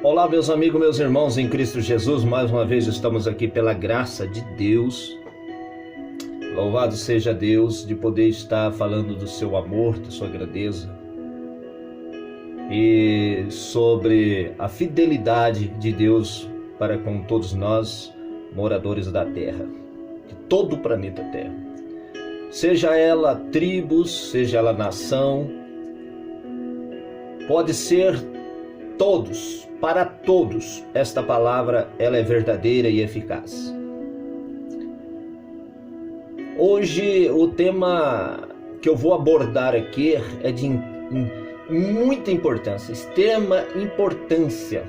Olá, meus amigos, meus irmãos em Cristo Jesus. Mais uma vez estamos aqui pela graça de Deus. Louvado seja Deus de poder estar falando do seu amor, da sua grandeza e sobre a fidelidade de Deus para com todos nós, moradores da terra, de todo o planeta Terra. Seja ela tribos, seja ela nação, pode ser todos, para todos. Esta palavra, ela é verdadeira e eficaz. Hoje o tema que eu vou abordar aqui é de muita importância, extrema importância.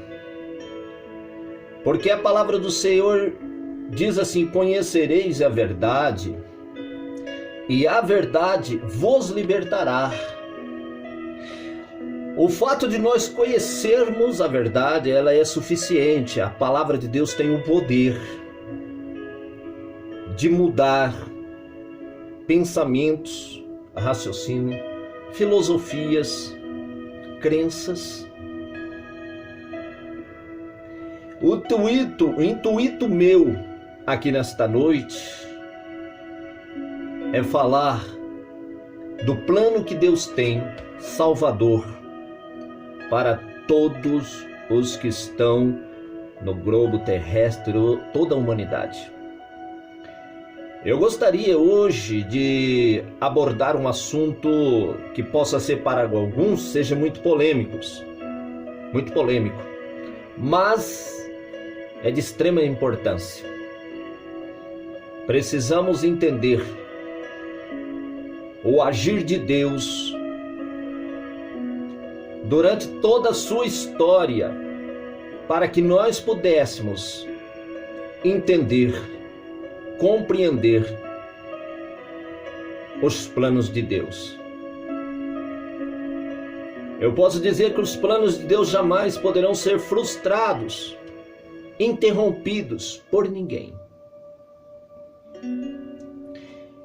Porque a palavra do Senhor diz assim: conhecereis a verdade, e a verdade vos libertará. O fato de nós conhecermos a verdade, ela é suficiente. A palavra de Deus tem o poder de mudar pensamentos, raciocínio, filosofias, crenças. O intuito meu aqui nesta noite é falar do plano que Deus tem, salvador, para todos os que estão no globo terrestre, toda a humanidade. Eu gostaria hoje de abordar um assunto que possa ser para alguns, seja muito polêmico, mas é de extrema importância. Precisamos entender o agir de Deus durante toda a sua história, para que nós pudéssemos entender, compreender os planos de Deus. Eu posso dizer que os planos de Deus jamais poderão ser frustrados, interrompidos por ninguém.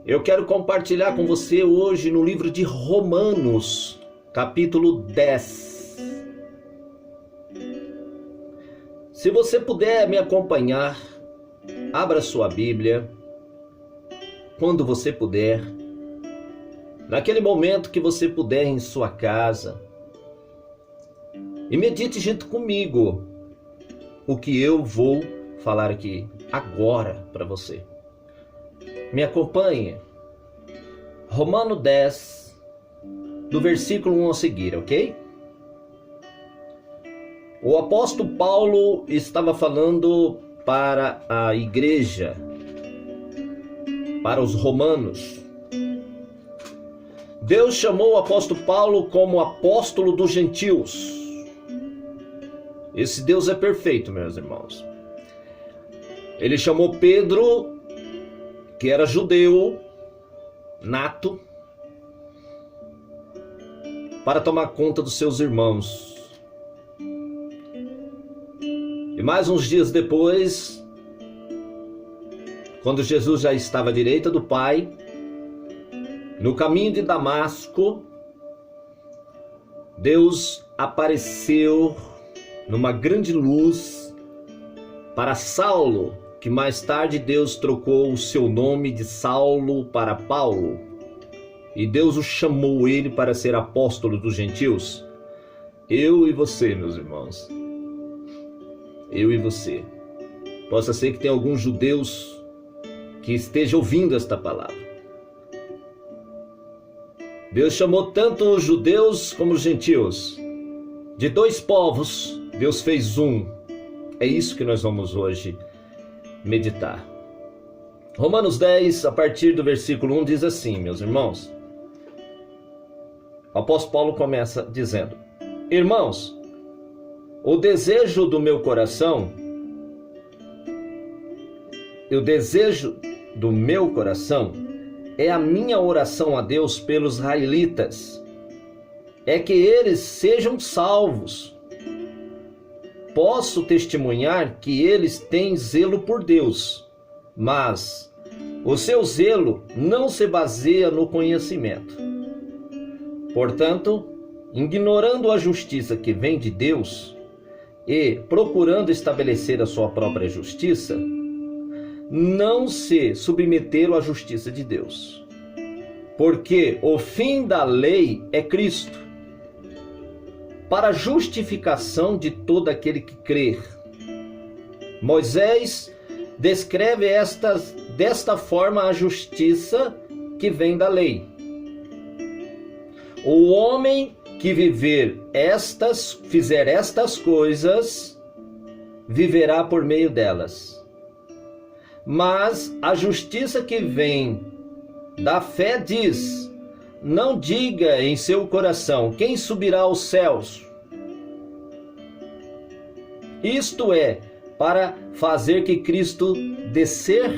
Eu quero compartilhar com você hoje no livro de Romanos, capítulo 10. Se você puder me acompanhar, abra sua Bíblia, quando você puder, naquele momento que você puder em sua casa, e medite junto comigo o que eu vou falar aqui agora para você. Me acompanhe. Romanos 10, do versículo 1 a seguir, ok? O apóstolo Paulo estava falando para a igreja, para os romanos. Deus chamou o apóstolo Paulo como apóstolo dos gentios. Esse Deus é perfeito, meus irmãos. Ele chamou Pedro, que era judeu, nato, para tomar conta dos seus irmãos. E mais uns dias depois, quando Jesus já estava à direita do Pai, no caminho de Damasco, Deus apareceu numa grande luz para Saulo, que mais tarde Deus trocou o seu nome de Saulo para Paulo. E Deus o chamou ele para ser apóstolo dos gentios. Eu e você, meus irmãos. Eu e você. Possa ser que tenha alguns judeus que estejam ouvindo esta palavra. Deus chamou tanto os judeus como os gentios. De dois povos, Deus fez um. É isso que nós vamos hoje meditar. Romanos 10, a partir do versículo 1, diz assim, meus irmãos. O apóstolo Paulo começa dizendo: irmãos, o desejo do meu coração é a minha oração a Deus pelos israelitas, é que eles sejam salvos. Posso testemunhar que eles têm zelo por Deus, mas o seu zelo não se baseia no conhecimento. Portanto, ignorando a justiça que vem de Deus e procurando estabelecer a sua própria justiça, não se submeteram à justiça de Deus. Porque o fim da lei é Cristo, para a justificação de todo aquele que crer. Moisés descreve desta forma a justiça que vem da lei. O homem que fizer estas coisas, viverá por meio delas. Mas a justiça que vem da fé diz: não diga em seu coração, quem subirá aos céus? Isto é, para fazer que Cristo descer?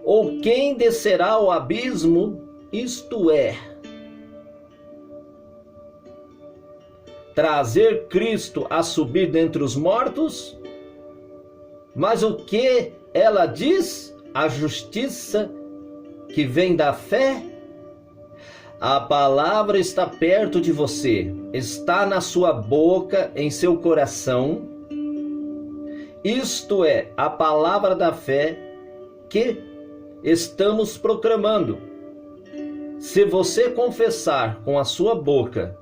Ou quem descerá ao abismo? Isto é, trazer Cristo a subir dentre os mortos? Mas o que ela diz? A justiça que vem da fé? A palavra está perto de você, está na sua boca, em seu coração. Isto é a palavra da fé que estamos proclamando. Se você confessar com a sua boca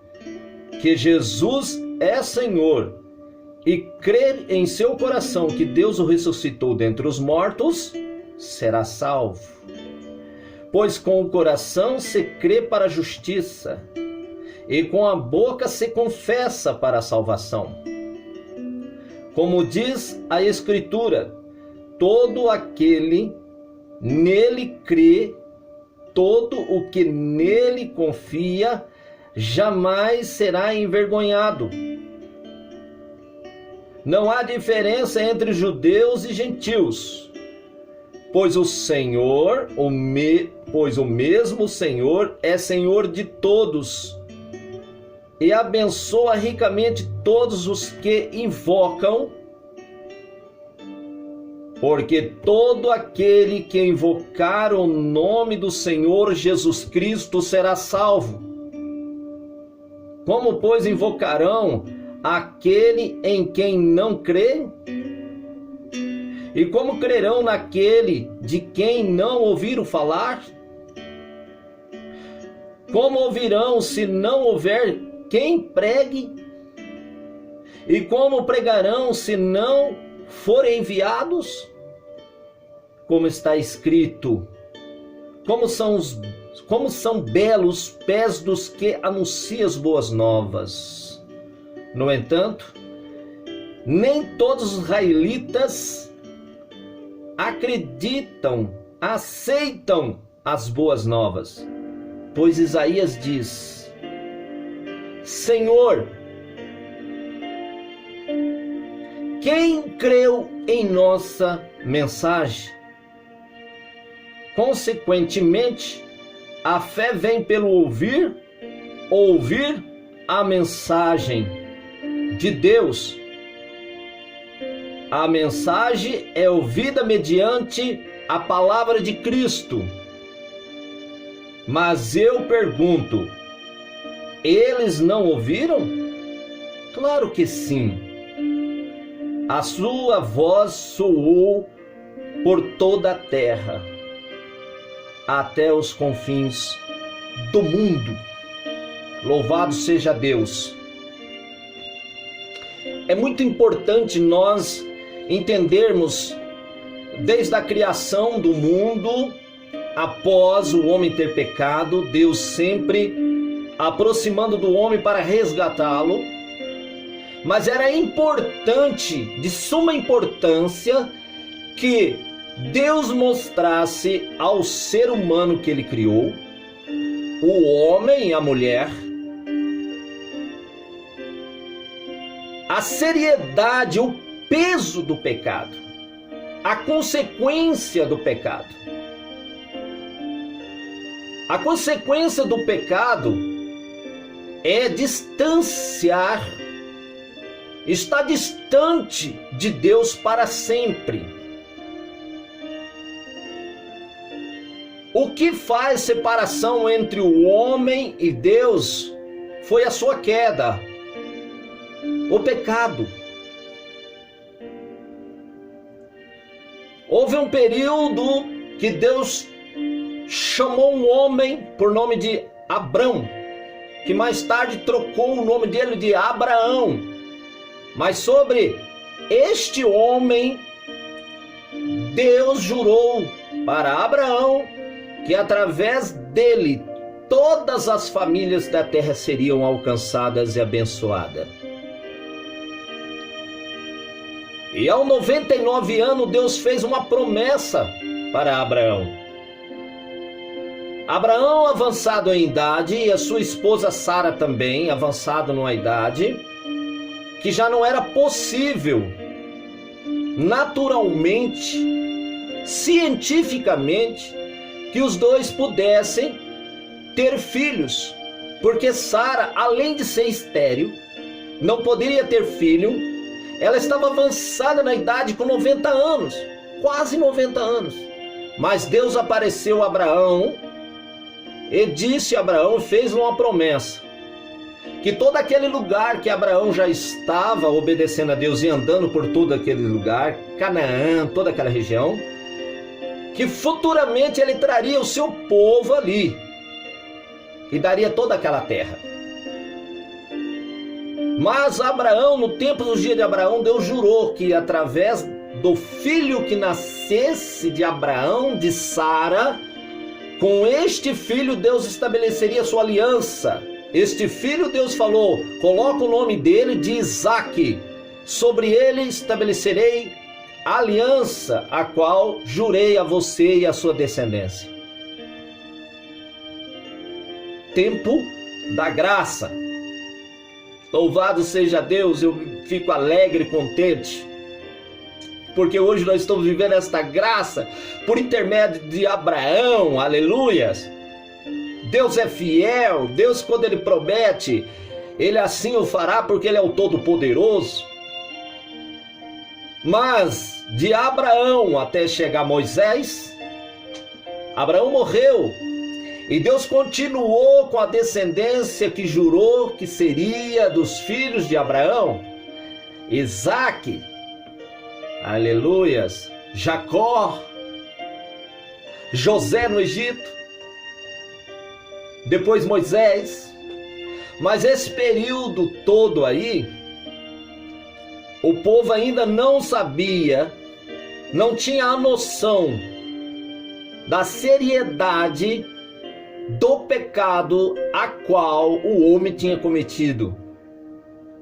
que Jesus é Senhor e crer em seu coração que Deus o ressuscitou dentre os mortos, será salvo. Pois com o coração se crê para a justiça e com a boca se confessa para a salvação. Como diz a Escritura, todo aquele nele crê, todo o que nele confia, jamais será envergonhado. Não há diferença entre judeus e gentios, pois o mesmo Senhor é Senhor de todos e abençoa ricamente todos os que invocam, porque todo aquele que invocar o nome do Senhor Jesus Cristo será salvo. Como, pois, invocarão aquele em quem não crê? E como crerão naquele de quem não ouviram falar? Como ouvirão se não houver quem pregue? E como pregarão se não forem enviados? Como está escrito: como são belos os pés dos que anunciam as boas novas. No entanto, nem todos os israelitas aceitam as boas novas. Pois Isaías diz: Senhor, quem creu em nossa mensagem? Consequentemente, a fé vem pelo ouvir a mensagem de Deus. A mensagem é ouvida mediante a palavra de Cristo. Mas eu pergunto, eles não ouviram? Claro que sim. A sua voz soou por toda a terra, até os confins do mundo. Louvado seja Deus. É muito importante nós entendermos, desde a criação do mundo, após o homem ter pecado, Deus sempre aproximando do homem para resgatá-lo. Mas era importante, de suma importância, que Deus mostrasse ao ser humano que ele criou, o homem e a mulher, a seriedade, o peso do pecado, a consequência do pecado. A consequência do pecado é distanciar, está distante de Deus para sempre. O que faz separação entre o homem e Deus foi a sua queda, o pecado. houve um período que Deus chamou um homem por nome de Abrão, que mais tarde trocou o nome dele de Abraão. Mas sobre este homem, Deus jurou para Abraão que através dele todas as famílias da terra seriam alcançadas e abençoadas. E aos 99 anos, Deus fez uma promessa para Abraão. Abraão, avançado em idade, e a sua esposa Sara também, avançada numa idade, que já não era possível, naturalmente, cientificamente, que os dois pudessem ter filhos, porque Sara, além de ser estéril, não poderia ter filho. Ela estava avançada na idade com 90 anos, quase 90 anos. Mas Deus apareceu a Abraão e disse a Abraão, fez uma promessa, que todo aquele lugar que Abraão já estava obedecendo a Deus e andando por todo aquele lugar, Canaã, toda aquela região, que futuramente ele traria o seu povo ali e daria toda aquela terra. Mas Abraão, no tempo dos dias de Abraão, Deus jurou que através do filho que nascesse de Abraão, de Sara, com este filho Deus estabeleceria sua aliança. Este filho, Deus falou, coloca o nome dele de Isaque, sobre ele estabelecerei a aliança, a qual jurei a você e a sua descendência. Tempo da graça. Louvado seja Deus, eu fico alegre e contente, porque hoje nós estamos vivendo esta graça por intermédio de Abraão, aleluias. Deus é fiel, Deus quando Ele promete, Ele assim o fará, porque Ele é o Todo-Poderoso. Mas de Abraão até chegar Moisés, Abraão morreu. E Deus continuou com a descendência que jurou que seria dos filhos de Abraão, Isaque, aleluias, Jacó, José no Egito, depois Moisés. Mas esse período todo aí, o povo ainda não sabia, não tinha a noção da seriedade do pecado a qual o homem tinha cometido.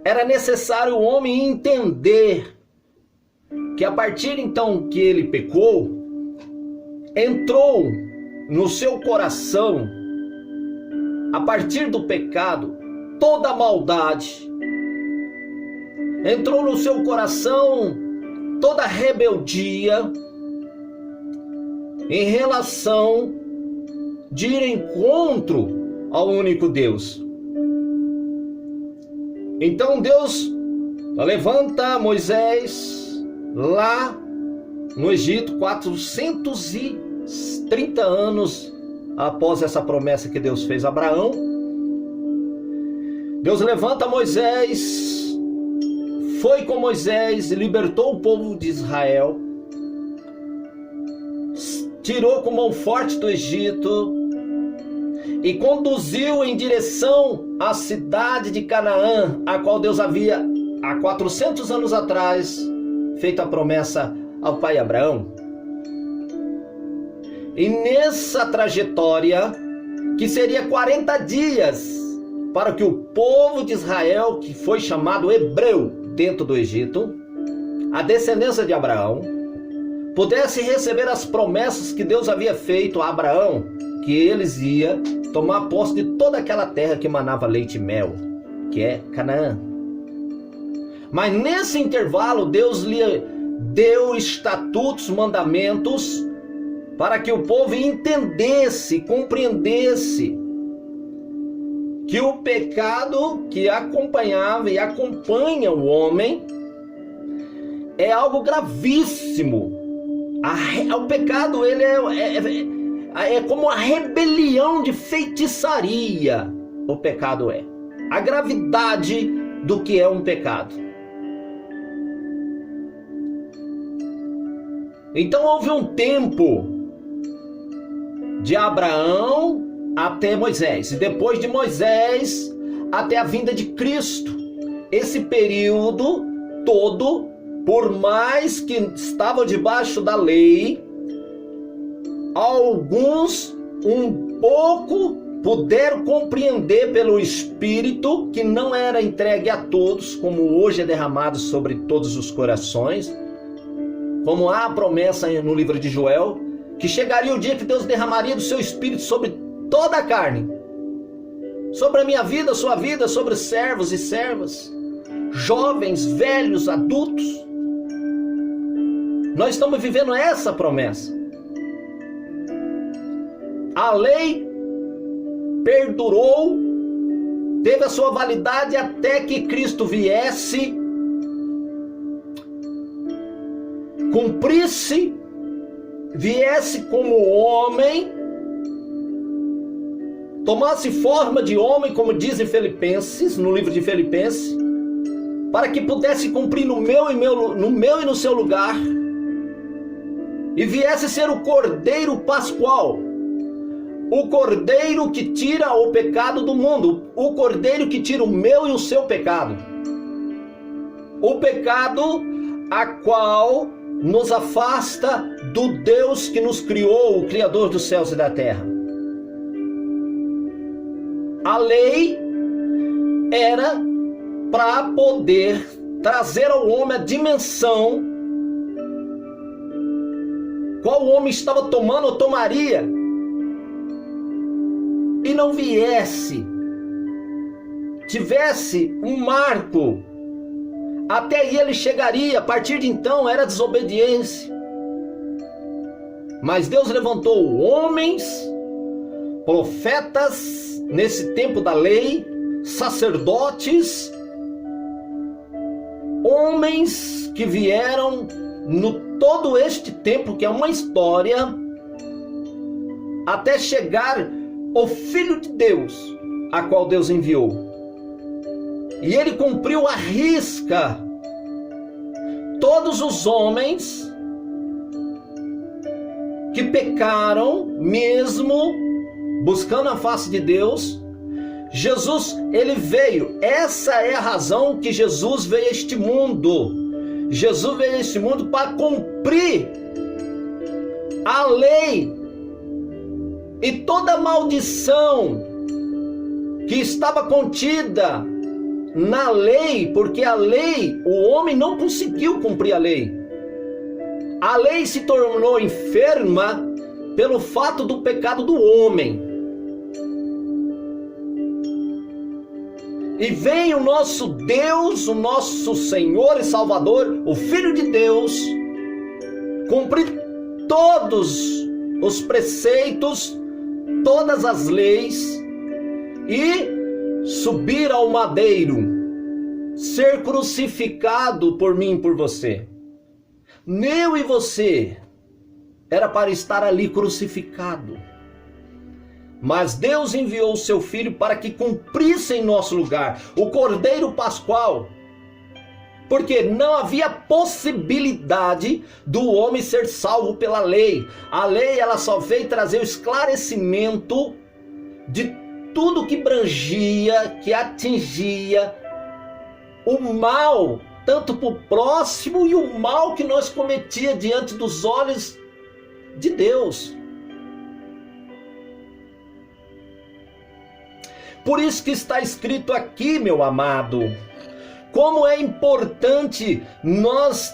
Era necessário o homem entender que a partir então que ele pecou, entrou no seu coração, a partir do pecado, toda a maldade. Entrou no seu coração toda a rebeldia em relação de ir encontro ao único Deus. Então Deus levanta Moisés lá no Egito, 430 anos após essa promessa que Deus fez a Abraão. Deus levanta Moisés, foi com Moisés, libertou o povo de Israel, tirou com mão forte do Egito e conduziu em direção à cidade de Canaã, a qual Deus havia, há 400 anos atrás, feito a promessa ao pai Abraão. E nessa trajetória, que seria 40 dias, para que o povo de Israel, que foi chamado hebreu dentro do Egito, a descendência de Abraão, pudesse receber as promessas que Deus havia feito a Abraão, que eles iam tomar posse de toda aquela terra que manava leite e mel, que é Canaã. Mas nesse intervalo, Deus lhe deu estatutos, mandamentos, para que o povo entendesse, compreendesse que o pecado que acompanhava e acompanha o homem é algo gravíssimo. O pecado ele é como a rebelião de feitiçaria. O pecado é a gravidade do que é um pecado. Então houve um tempo de Abraão até Moisés, e depois de Moisés até a vinda de Cristo. Esse período todo, por mais que estavam debaixo da lei, alguns um pouco puderam compreender pelo Espírito, que não era entregue a todos, como hoje é derramado sobre todos os corações, como há a promessa no livro de Joel, que chegaria o dia que Deus derramaria do seu Espírito sobre toda a carne, sobre a minha vida, a sua vida, sobre servos e servas, jovens, velhos, adultos. Nós estamos vivendo essa promessa. A lei perdurou, teve a sua validade até que Cristo viesse, cumprisse, viesse como homem, tomasse forma de homem, como diz em Filipenses, no livro de Filipenses, para que pudesse cumprir no meu e no seu lugar, e viesse ser o Cordeiro Pascual, o Cordeiro que tira o pecado do mundo, o Cordeiro que tira o meu e o seu pecado, o pecado a qual nos afasta do Deus que nos criou, o Criador dos céus e da terra. A lei era para poder trazer ao homem a dimensão qual o homem estava tomando ou tomaria, e não tivesse um marco, até aí ele chegaria. A partir de então era desobediência. Mas Deus levantou homens, profetas, nesse tempo da lei, sacerdotes, homens que vieram no todo este tempo, que é uma história, até chegar o Filho de Deus, a qual Deus enviou. E ele cumpriu à risca todos os homens que pecaram, mesmo buscando a face de Deus. Jesus, ele veio. Essa é a razão que Jesus veio a este mundo. Jesus veio a este mundo para cumprir a lei e toda maldição que estava contida na lei, porque a lei, o homem não conseguiu cumprir a lei. A lei se tornou enferma pelo fato do pecado do homem. E vem o nosso Deus, o nosso Senhor e Salvador, o Filho de Deus, cumprir todos os preceitos, todas as leis, e subir ao madeiro, ser crucificado por mim e por você. Eu e você era para estar ali crucificado, mas Deus enviou o seu Filho para que cumprisse em nosso lugar, o Cordeiro Pascual, porque não havia possibilidade do homem ser salvo pela lei. A lei, ela só veio trazer o esclarecimento de tudo que brangia, que atingia o mal, tanto para o próximo, e o mal que nós cometia diante dos olhos de Deus. Por isso que está escrito aqui, meu amado, como é importante nós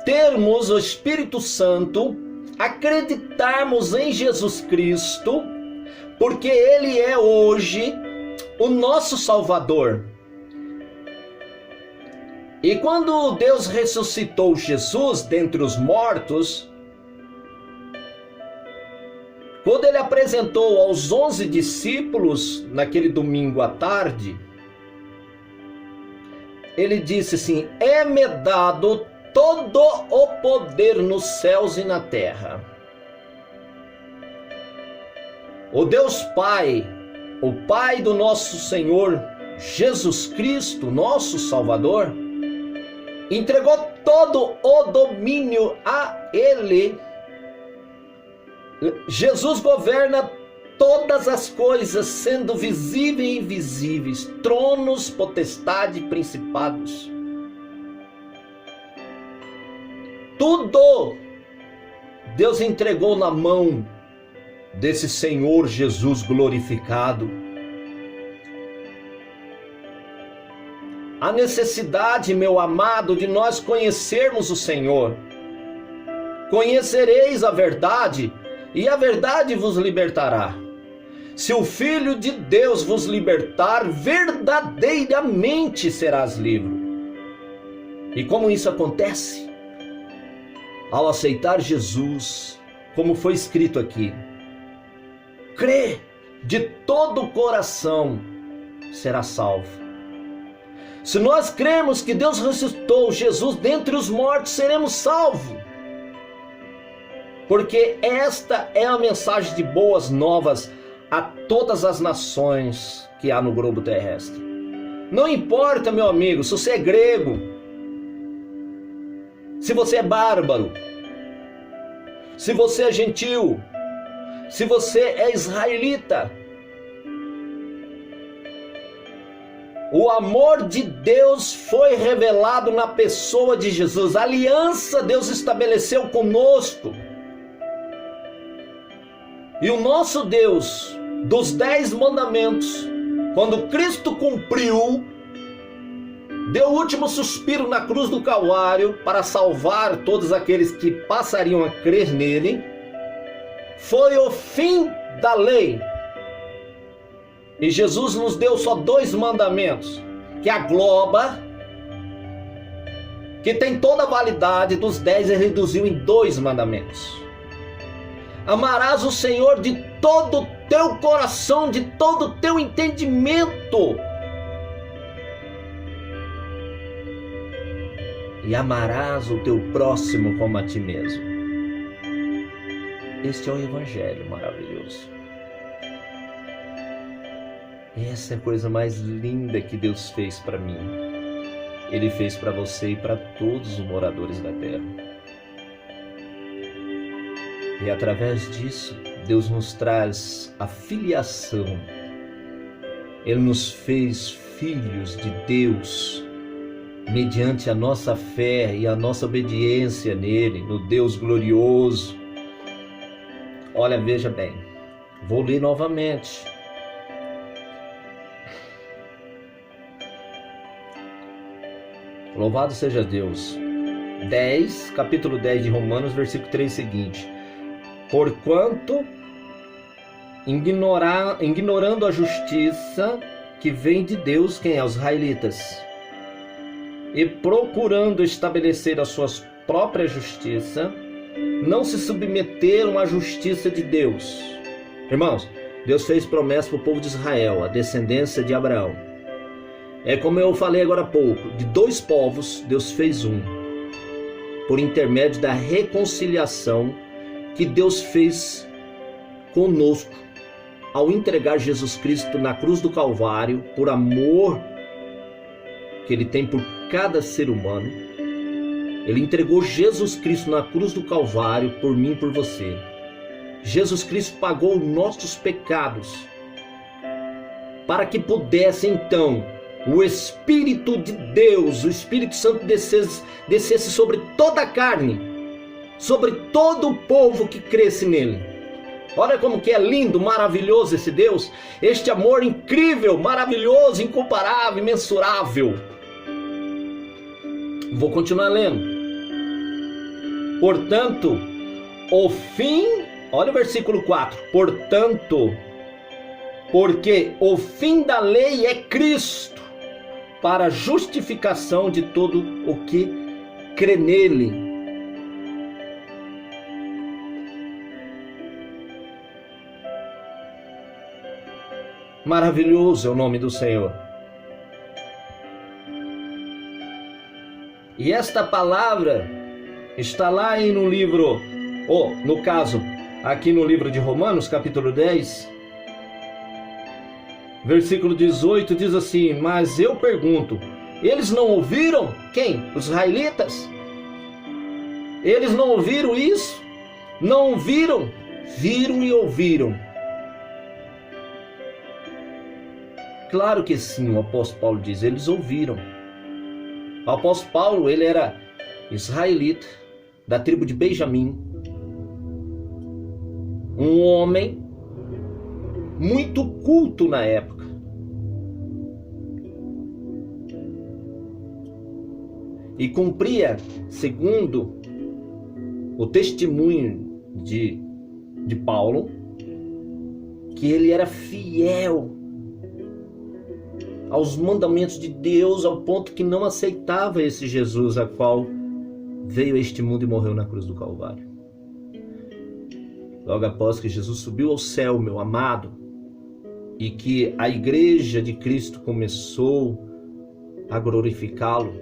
termos o Espírito Santo, acreditarmos em Jesus Cristo, porque Ele é hoje o nosso Salvador. E quando Deus ressuscitou Jesus dentre os mortos, quando Ele apresentou aos 11 discípulos, naquele domingo à tarde, Ele disse assim: é-me dado todo o poder nos céus e na terra. O Deus Pai, o Pai do nosso Senhor Jesus Cristo, nosso Salvador, entregou todo o domínio a Ele. Jesus governa todas as coisas, sendo visíveis e invisíveis, tronos, potestade, principados. Tudo Deus entregou na mão desse Senhor Jesus glorificado. A necessidade, meu amado, de nós conhecermos o Senhor. Conhecereis a verdade, e a verdade vos libertará. Se o Filho de Deus vos libertar, verdadeiramente serás livre. E como isso acontece? Ao aceitar Jesus, como foi escrito aqui, crê de todo o coração, será salvo. Se nós cremos que Deus ressuscitou Jesus dentre os mortos, seremos salvos. Porque esta é a mensagem de boas novas a todas as nações que há no globo terrestre. Não importa, meu amigo, se você é grego, se você é bárbaro, se você é gentil, se você é israelita. O amor de Deus foi revelado na pessoa de Jesus. A aliança Deus estabeleceu conosco. E o nosso Deus, dos 10 mandamentos, quando Cristo cumpriu, deu o último suspiro na cruz do Calvário para salvar todos aqueles que passariam a crer nele, foi o fim da lei. E Jesus nos deu só 2 mandamentos, que agloba, que tem toda a validade dos 10 e reduziu em 2 mandamentos. Amarás o Senhor de todo o teu coração, de todo o teu entendimento. E amarás o teu próximo como a ti mesmo. Este é o Evangelho maravilhoso. Essa é a coisa mais linda que Deus fez para mim. Ele fez para você e para todos os moradores da terra. E através disso, Deus nos traz a filiação. Ele nos fez filhos de Deus, mediante a nossa fé e a nossa obediência nele, no Deus glorioso. Olha, veja bem, vou ler novamente. Louvado seja Deus. Capítulo 10 de Romanos, versículo 3 seguinte. Porquanto, ignorando a justiça que vem de Deus, quem é? Os israelitas, e procurando estabelecer a sua própria justiça, não se submeteram à justiça de Deus. Irmãos, Deus fez promessa para o povo de Israel, a descendência de Abraão. É como eu falei agora há pouco, de 2 povos, Deus fez um, por intermédio da reconciliação que Deus fez conosco, ao entregar Jesus Cristo na cruz do Calvário, por amor que Ele tem por cada ser humano. Ele entregou Jesus Cristo na cruz do Calvário por mim e por você. Jesus Cristo pagou nossos pecados, para que pudesse então o Espírito de Deus, o Espírito Santo descesse sobre toda a carne, sobre todo o povo que cresce nele. Olha como que é lindo, maravilhoso esse Deus, este amor incrível, maravilhoso, incomparável, imensurável. Vou continuar lendo. Portanto, o fim, olha o versículo 4. Portanto, porque o fim da lei é Cristo, para a justificação de todo o que crê nele. Maravilhoso é o nome do Senhor. E esta palavra está lá aí no livro, no caso, aqui no livro de Romanos, capítulo 10, versículo 18, diz assim: mas eu pergunto, Eles não ouviram? Quem? Os israelitas? Eles não ouviram isso? Não ouviram? Viram e ouviram. Claro que sim, o apóstolo Paulo diz, eles ouviram. O apóstolo Paulo, ele era israelita, da tribo de Benjamim, um homem muito culto na época. E cumpria, segundo o testemunho de Paulo, que ele era fiel aos mandamentos de Deus, ao ponto que não aceitava esse Jesus a qual veio a este mundo e morreu na cruz do Calvário. Logo após que Jesus subiu ao céu, meu amado, e que a igreja de Cristo começou a glorificá-lo,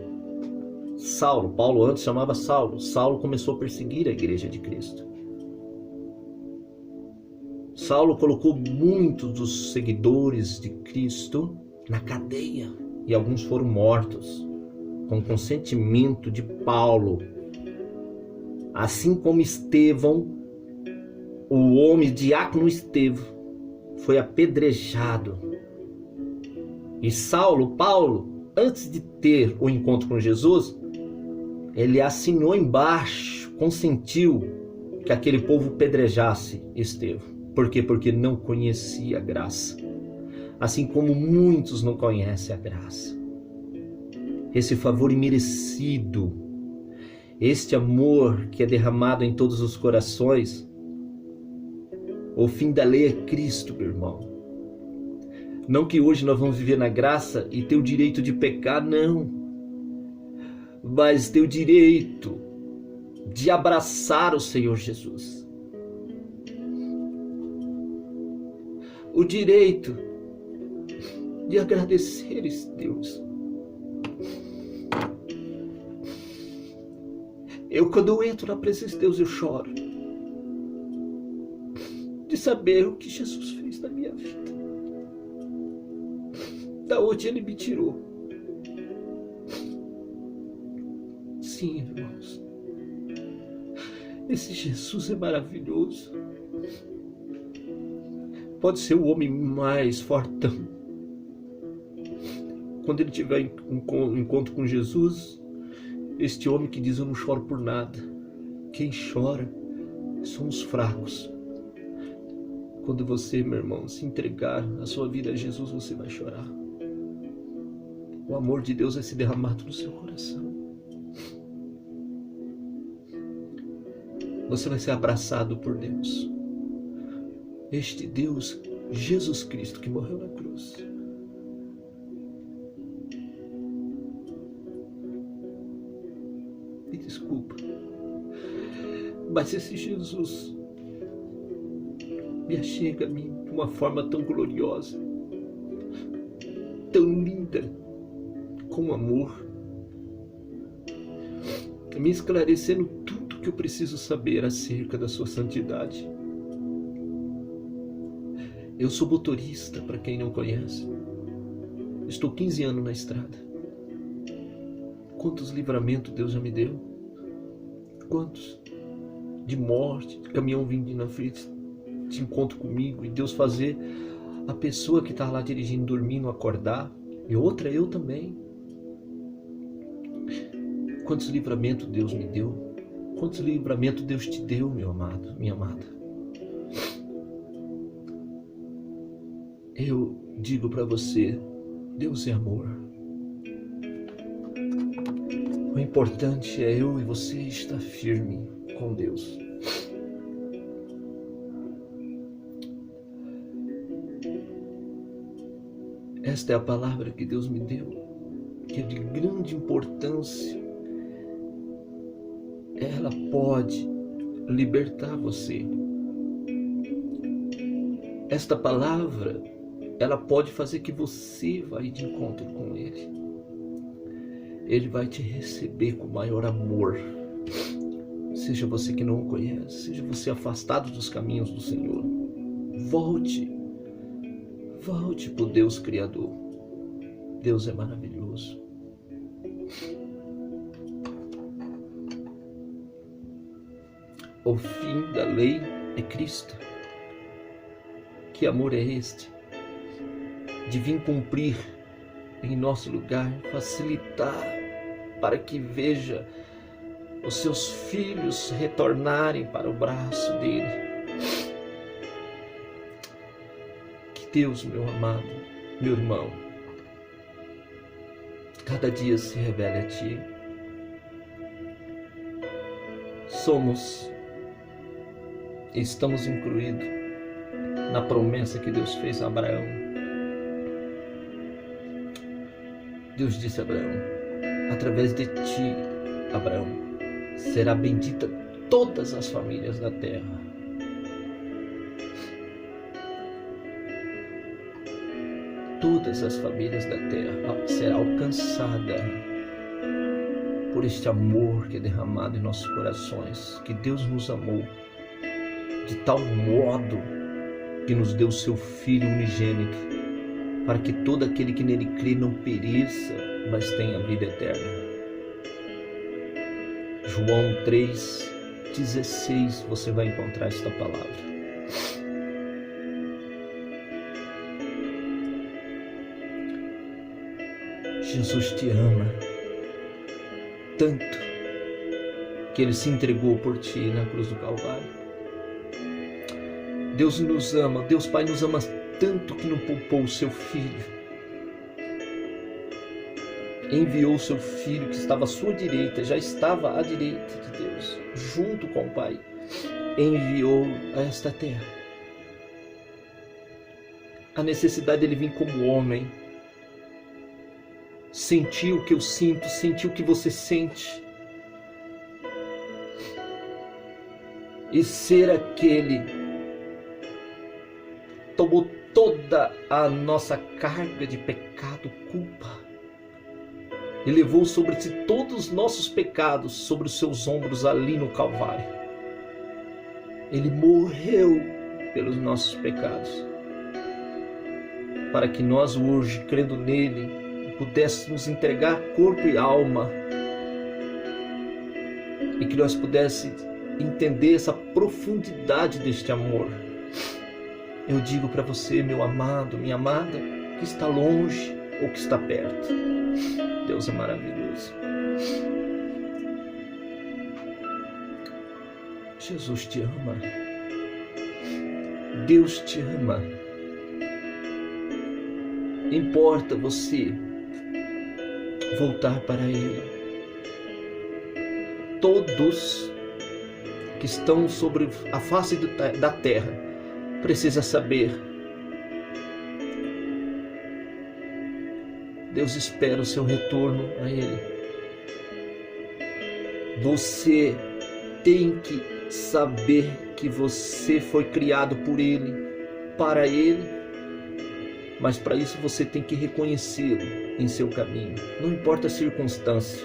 Saulo, Paulo antes chamava Saulo, Saulo começou a perseguir a igreja de Cristo. Saulo colocou muitos dos seguidores de Cristo na cadeia e alguns foram mortos com consentimento de Paulo. Assim como Estevão, o homem diácono Estevão, foi apedrejado. E Paulo, antes de ter o encontro com Jesus, ele assinou embaixo, consentiu que aquele povo apedrejasse Estevão. Por quê? Porque não conhecia a graça. Assim como muitos não conhecem a graça. Esse favor imerecido, este amor que é derramado em todos os corações, o fim da lei é Cristo, meu irmão. Não que hoje nós vamos viver na graça e ter o direito de pecar, não. Mas ter o direito de abraçar o Senhor Jesus. O direito de agradecer esse Deus. Quando eu entro na presença de Deus, eu choro. De saber o que Jesus fez na minha vida. Da onde Ele me tirou. Sim, irmãos. Esse Jesus é maravilhoso. Pode ser o homem mais fortão. Quando ele tiver um encontro com Jesus, este homem que diz: eu não choro por nada. Quem chora são os fracos. Quando você, meu irmão, se entregar a sua vida a Jesus, você vai chorar. O amor de Deus vai ser derramado no seu coração. Você vai ser abraçado por Deus. Este Deus, Jesus Cristo, que morreu na cruz. Me desculpa, mas esse Jesus me achega a mim de uma forma tão gloriosa, tão linda, com amor, me esclarecendo tudo que eu preciso saber acerca da sua santidade. Eu sou motorista, para quem não conhece. Estou 15 anos na estrada. Quantos livramentos Deus já me deu? Quantos? De morte, de caminhão vindo na frente, de encontro comigo, e Deus fazer a pessoa que está lá dirigindo, dormindo, acordar, e outra eu também. Quantos livramentos Deus me deu? Quantos livramentos Deus te deu, meu amado, minha amada? Eu digo para você, Deus é amor. O importante é eu e você estar firme com Deus. Esta é a palavra que Deus me deu, que é de grande importância. Ela pode libertar você. Esta palavra, ela pode fazer que você vá de encontro com Ele. Ele vai te receber com maior amor. Seja você que não o conhece, seja você afastado dos caminhos do Senhor. Volte para o Deus Criador. Deus é maravilhoso. O fim da lei é Cristo. Que amor é este? De vir cumprir em nosso lugar, facilitar para que veja os seus filhos retornarem para o braço dele. Que Deus, meu amado, meu irmão, cada dia se revele a ti. Estamos incluídos na promessa que Deus fez a Abraão. Deus disse a Abraão: através de ti, Abraão, será bendita todas as famílias da terra. Todas as famílias da terra será alcançada por este amor que é derramado em nossos corações, que Deus nos amou de tal modo que nos deu o seu Filho unigênito, para que todo aquele que nele crê não pereça, mas tenha vida eterna. João 3,16, você vai encontrar esta palavra. Jesus te ama tanto que Ele se entregou por ti na cruz do Calvário. Deus nos ama, Deus Pai nos ama tanto que não poupou o seu Filho. Enviou o seu Filho que estava à sua direita, já estava à direita de Deus, junto com o Pai. Enviou a esta terra. A necessidade dele vir como homem. Sentir o que eu sinto, sentir o que você sente. E ser aquele que tomou toda a nossa carga de pecado, culpa. E levou sobre si todos os nossos pecados sobre os seus ombros ali no Calvário. Ele morreu pelos nossos pecados, para que nós hoje, crendo nele, pudéssemos entregar corpo e alma, e que nós pudéssemos entender essa profundidade deste amor. Eu digo para você, meu amado, minha amada, que está longe ou que está perto, Deus é maravilhoso. Jesus te ama. Deus te ama. Importa você voltar para Ele. Todos que estão sobre a face da terra precisam saber. Deus espera o seu retorno a Ele. Você tem que saber que você foi criado por Ele, para Ele, mas para isso você tem que reconhecê-lo em seu caminho. Não importa a circunstância.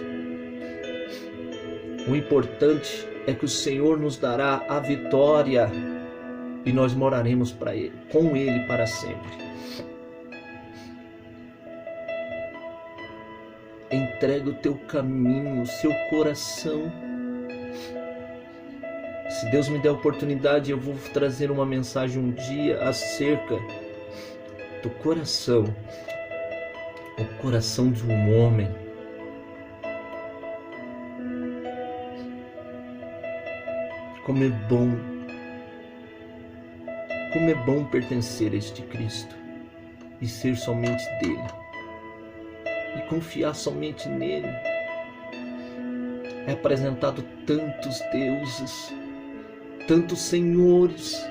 O importante é que o Senhor nos dará a vitória e nós moraremos para Ele, com Ele para sempre. Entrega o teu caminho, o seu coração. Se Deus me der a oportunidade, eu vou trazer uma mensagem um dia acerca do coração. O coração de um homem. Como é bom pertencer a este Cristo e ser somente dele. E confiar somente nele. É apresentado tantos deuses, tantos senhores,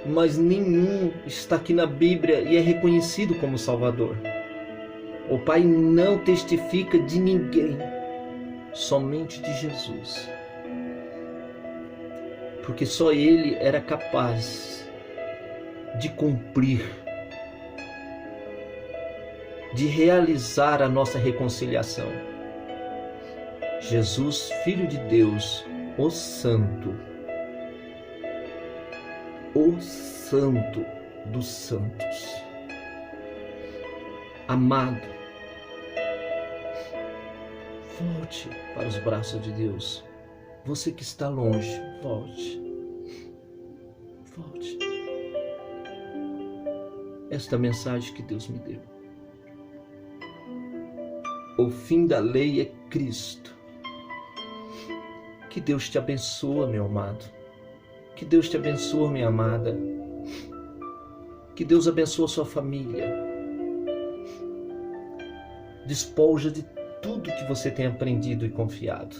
mas nenhum está aqui na Bíblia e é reconhecido como Salvador. O Pai não testifica de ninguém, somente de Jesus. Porque só Ele era capaz de cumprir, de realizar a nossa reconciliação. Jesus, Filho de Deus, o Santo dos santos. Amado, volte para os braços de Deus. Você que está longe, volte. Volte. Esta mensagem que Deus me deu. O fim da lei é Cristo. Que Deus te abençoe, meu amado. Que Deus te abençoe, minha amada. Que Deus abençoe a sua família. Despoja de tudo que você tem aprendido e confiado.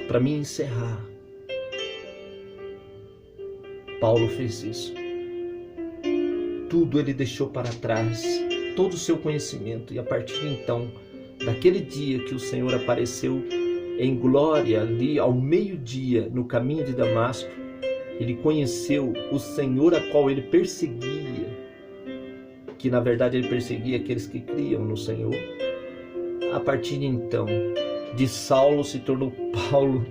Para mim encerrar, Paulo fez isso. Tudo ele deixou para trás, todo o seu conhecimento, e a partir de então, daquele dia que o Senhor apareceu em glória ali ao meio-dia no caminho de Damasco, ele conheceu o Senhor a qual ele perseguia, que na verdade ele perseguia aqueles que criam no Senhor. A partir de então, de Saulo se tornou Paulo,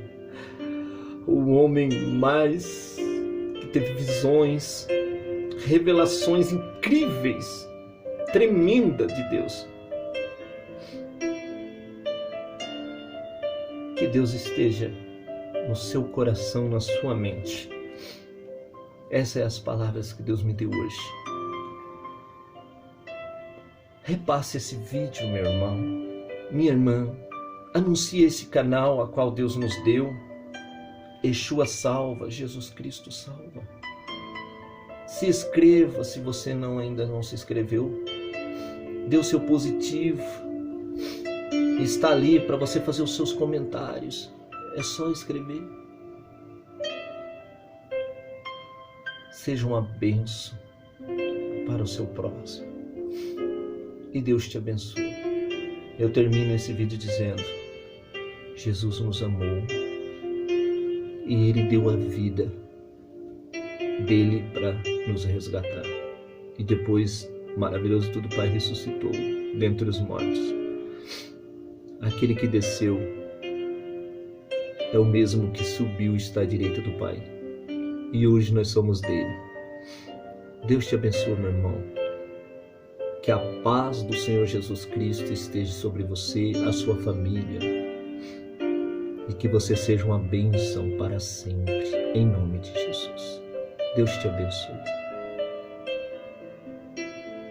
o homem mais que teve visões, revelações incríveis, tremendas de Deus. Que Deus esteja no seu coração, na sua mente. Essas são as palavras que Deus me deu hoje. Repasse esse vídeo, meu irmão, minha irmã. Anuncie esse canal a qual Deus nos deu. Yeshua salva, Jesus Cristo salva. Se inscreva se você ainda não se inscreveu. Dê o seu positivo. Está ali para você fazer os seus comentários. É só escrever. Seja uma bênção para o seu próximo. E Deus te abençoe. Eu termino esse vídeo dizendo: Jesus nos amou e Ele deu a vida dele para nos resgatar. E depois, maravilhoso tudo, o Pai ressuscitou dentre os mortos. Aquele que desceu é o mesmo que subiu e está à direita do Pai. E hoje nós somos dele. Deus te abençoe, meu irmão. Que a paz do Senhor Jesus Cristo esteja sobre você, a sua família. E que você seja uma bênção para sempre. Em nome de Jesus. Deus te abençoe.